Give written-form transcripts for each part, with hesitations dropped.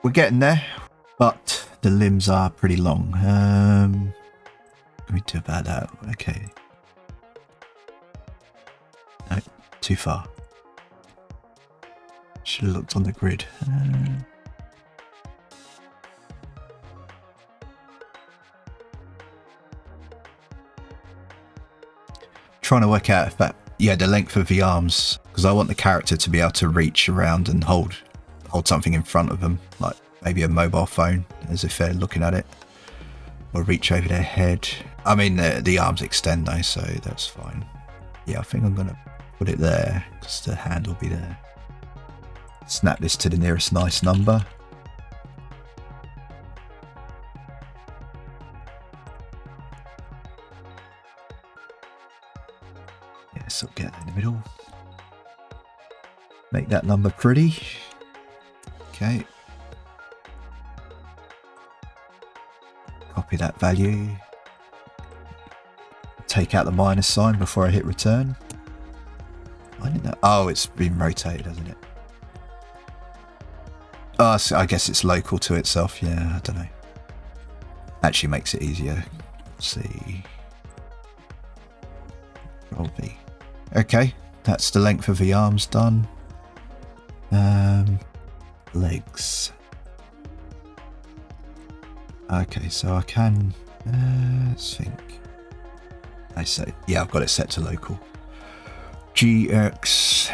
we're getting there, but the limbs are pretty long. Let me do about that. Okay. No, too far. Should have looked on the grid. Trying to work out if that, yeah, the length of the arms, because I want the character to be able to reach around and hold something in front of them, like maybe a mobile phone, as if they're looking at it, or reach over their head. I mean, the arms extend though, so that's fine. Yeah, I think I'm gonna put it there because the hand will be there. Snap this to the nearest nice number. Yeah, so get that in the middle. Make that number pretty. Okay. Copy that value. Take out the minus sign before I hit return. Why did that? Oh, it's been rotated, hasn't it? Oh, so I guess it's local to itself. Yeah, I don't know. Actually makes it easier. Let's see. Roll V. Okay, that's the length of the arms done. Legs. Okay, so I can. Let's think. I say, yeah, I've got it set to local. GX.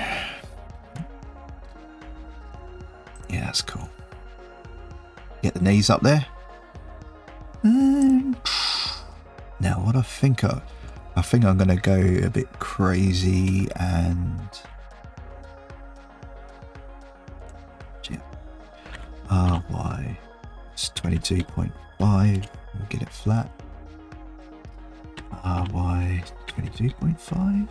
Yeah, that's cool. Get the knees up there. Now, what I think I'm going to go a bit crazy and RY. It's 22.5. We'll get it flat. RY 22.5.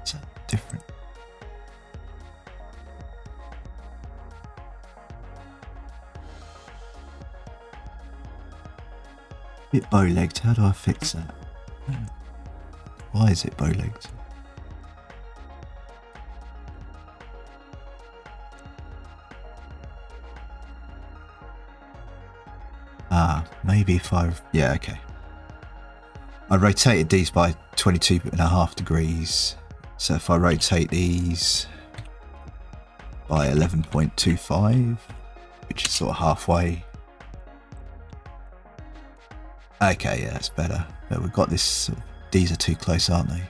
Is that different? Bit bow-legged. How do I fix that? Why is it bow-legged? Maybe if yeah, okay. I rotated these by 22.5 degrees. So if I rotate these by 11.25, which is sort of halfway. Okay, yeah, that's better. But we've got this, these are too close, aren't they?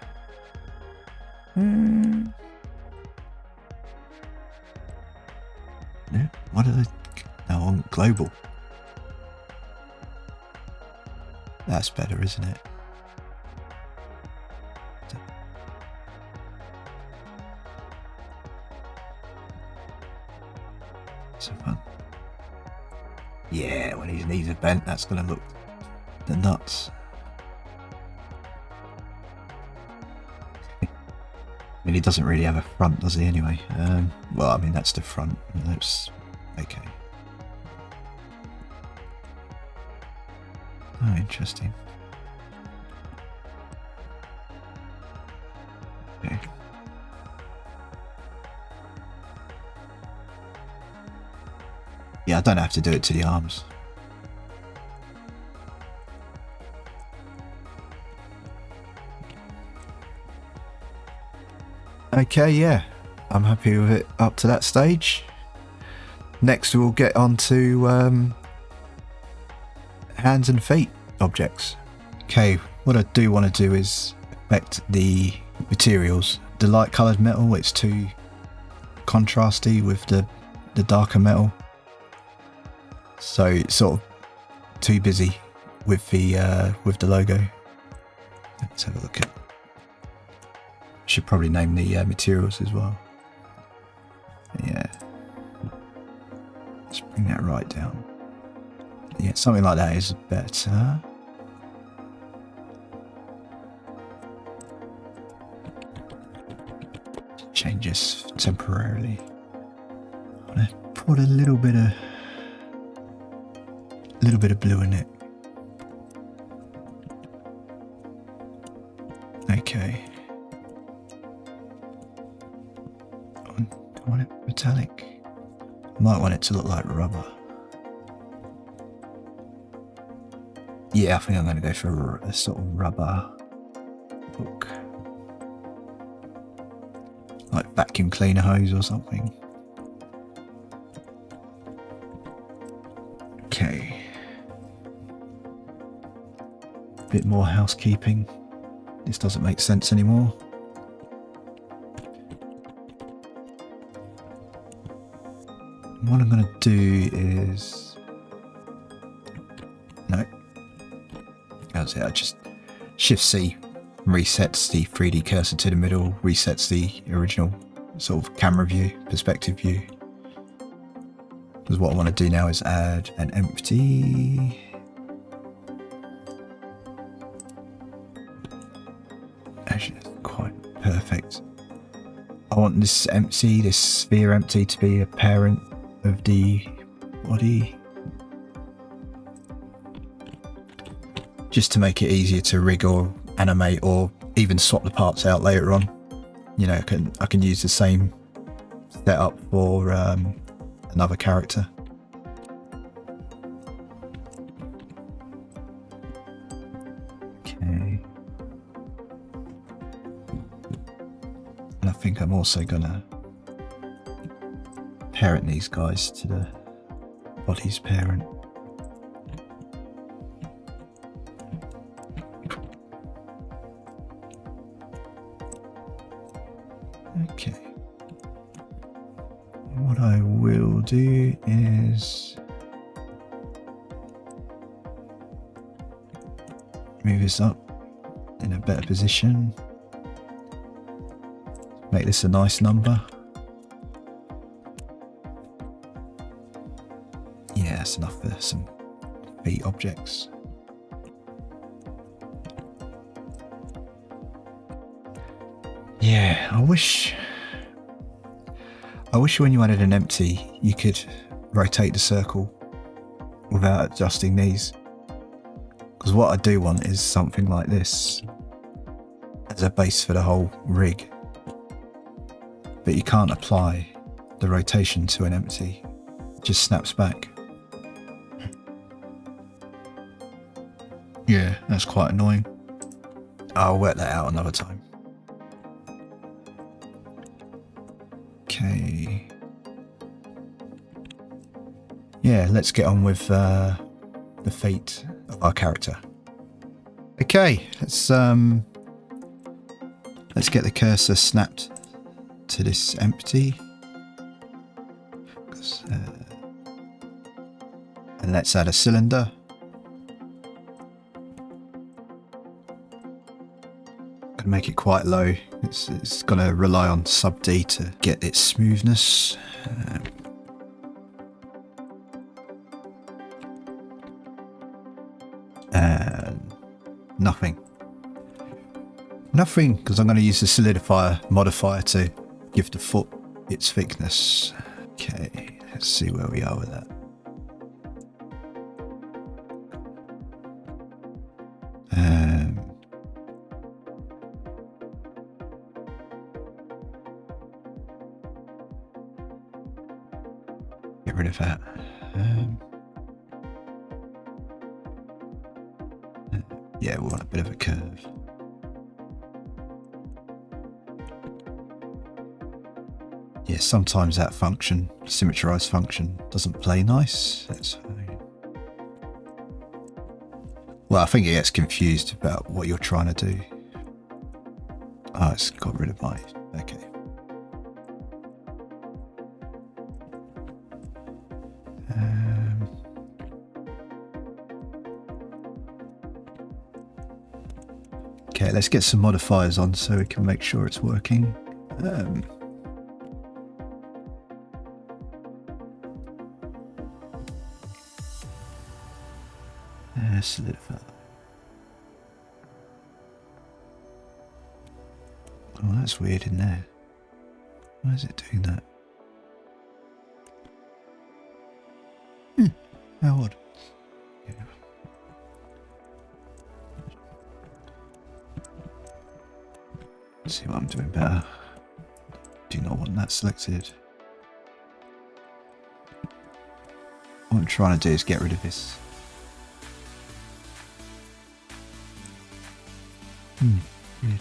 No, what are they? No, on global. That's better, isn't it? So fun. Yeah, when his knees are bent, that's going to look the nuts. I mean, he doesn't really have a front, does he, anyway? Well, I mean, that's the front. That's okay. Oh, interesting. Okay. Yeah, I don't have to do it to the arms. Okay, yeah, I'm happy with it up to that stage. Next, we'll get on to hands and feet objects. Okay, what I do want to do is affect the materials. The light coloured metal, it's too contrasty with the darker metal, so it's sort of too busy with the logo. Let's have a look at. Should probably name the materials as well. Yeah, let's bring that right down. Yeah, something like that is better. Change this temporarily. I'm gonna poured a little bit of blue in it. Okay. I want it metallic. Might want it to look like rubber. Yeah, I think I'm going to go for a sort of rubber look. Like vacuum cleaner hose or something. Okay. Bit more housekeeping. This doesn't make sense anymore. What I'm going to do is... No. That's it. I just Shift-C resets the 3D cursor to the middle, resets the original sort of camera view, perspective view. Because what I want to do now is add an empty... Actually, that's quite perfect. I want this empty, this sphere empty, to be a parent of the body. Just to make it easier to rig or animate or even swap the parts out later on. You know, I can use the same setup for another character. Okay. And I think I'm also gonna parent these guys to the body's parent. Okay. What I will do is move this up in a better position. Make this a nice number. Yeah, that's enough for some feet objects. Yeah, I wish when you added an empty, you could rotate the circle without adjusting these. Because what I do want is something like this as a base for the whole rig. But you can't apply the rotation to an empty. It just snaps back. Yeah, that's quite annoying. I'll work that out another time. Okay. Yeah, let's get on with the fate of our character. Okay, let's get the cursor snapped to this empty. And let's add a cylinder. Can make it quite low. It's going to rely on sub D to get its smoothness. And nothing, because I'm going to use the solidifier modifier to give the foot its thickness. Okay, let's see where we are with that. Get rid of that. Yeah, we want a bit of a curve. Yeah, sometimes that function, symmetrize function, doesn't play nice. That's fine. Well, I think it gets confused about what you're trying to do. Oh, it's got rid of my... Okay. Okay, let's get some modifiers on so we can make sure it's working. Solidify. Oh, that's weird in there. Why is it doing that? How odd. Yeah. Let's see what I'm doing better. Do not want that selected. What I'm trying to do is get rid of this. Weird.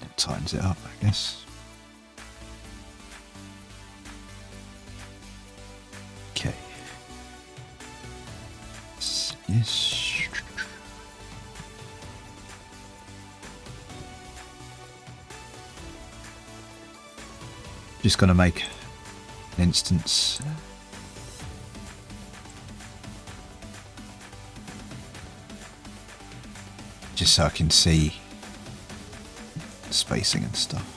It tightens it up, I guess. Okay. Yes. Just gonna make an instance. Just so I can see spacing and stuff.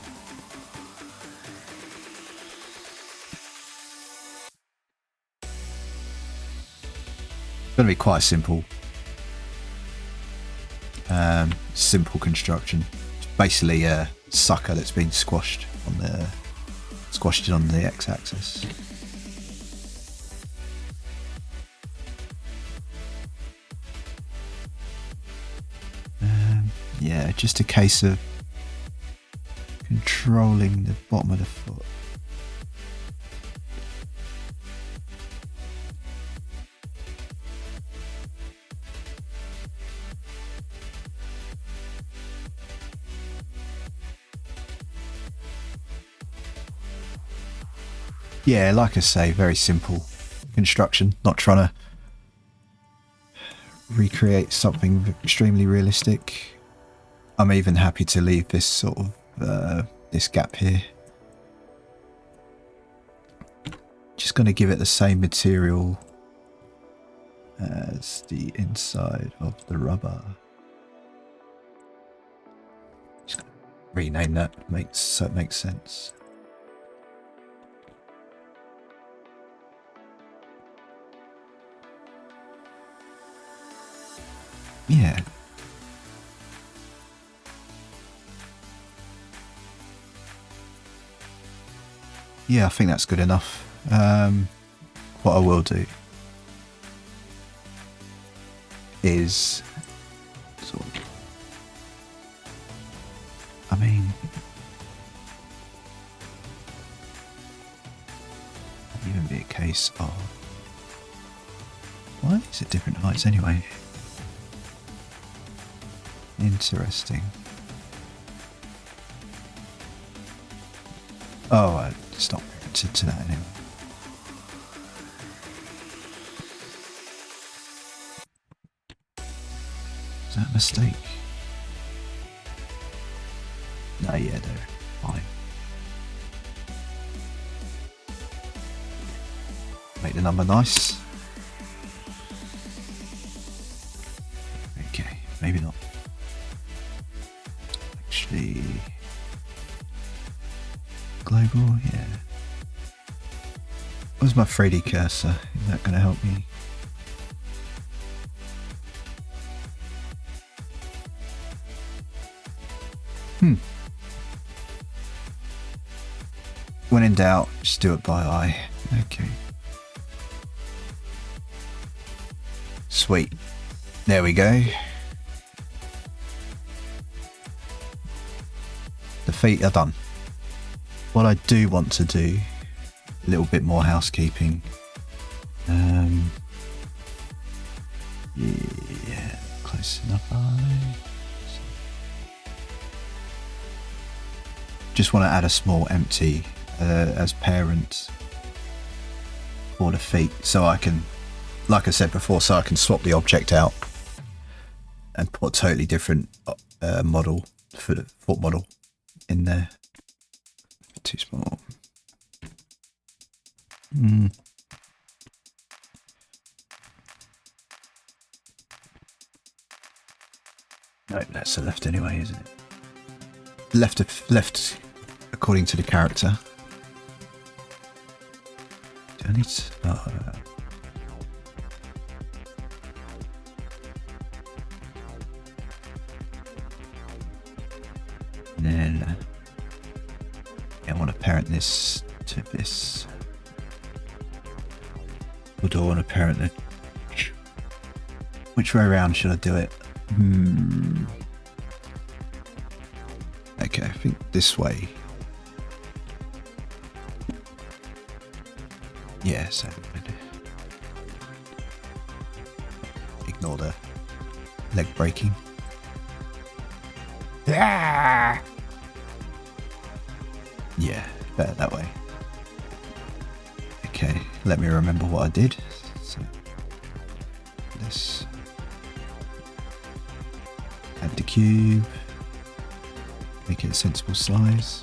It's going to be quite simple. Simple construction. It's basically a sucker that's been squashed on the x-axis. Yeah, just a case of controlling the bottom of the foot. Yeah, like I say, very simple construction, not trying to recreate something extremely realistic. I'm even happy to leave this sort of this gap here. Just going to give it the same material as the inside of the rubber. Just going to rename that so it makes sense. Yeah. Yeah, I think that's good enough. What I will do is sort of, I mean, it'd even be a case of, why is it different heights anyway? Interesting. Oh, it's not to that anyway. Is that a mistake? No, yeah, they're fine. Make the number nice. Okay, maybe not. Actually, global, yeah. Where's my 3D cursor? Is that going to help me? When in doubt, just do it by eye. Okay. Sweet. There we go. The feet are done. What I do want to do, a little bit more housekeeping. Yeah, close enough. Just want to add a small empty as parent for the feet, so I can, like I said before, so I can swap the object out and put a totally different model for the foot model in there. Too small. No, that's the left anyway, isn't it? Left according to the character. Do I need to... Oh, and then I want to parent this to this. Or do I want to parent it? Which way around should I do it? Okay, I think this way. Yeah, so ignore the leg breaking. Yeah, better that way. Okay, let me remember what I did. So this, add the cube, make it a sensible size,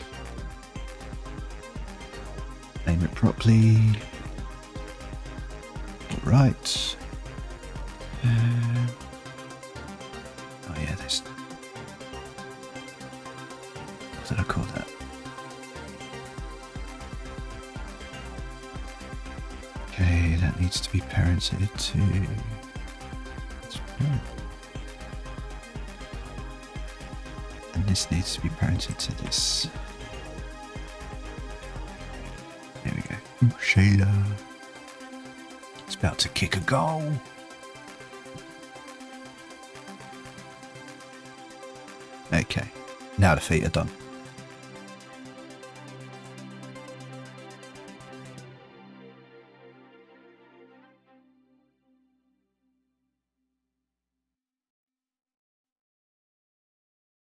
name it properly. All right. Oh yeah, this. What did I call that? Okay, that needs to be parented to. And this needs to be parented to this. There we go. Sheila. It's about to kick a goal. Okay, now the feet are done.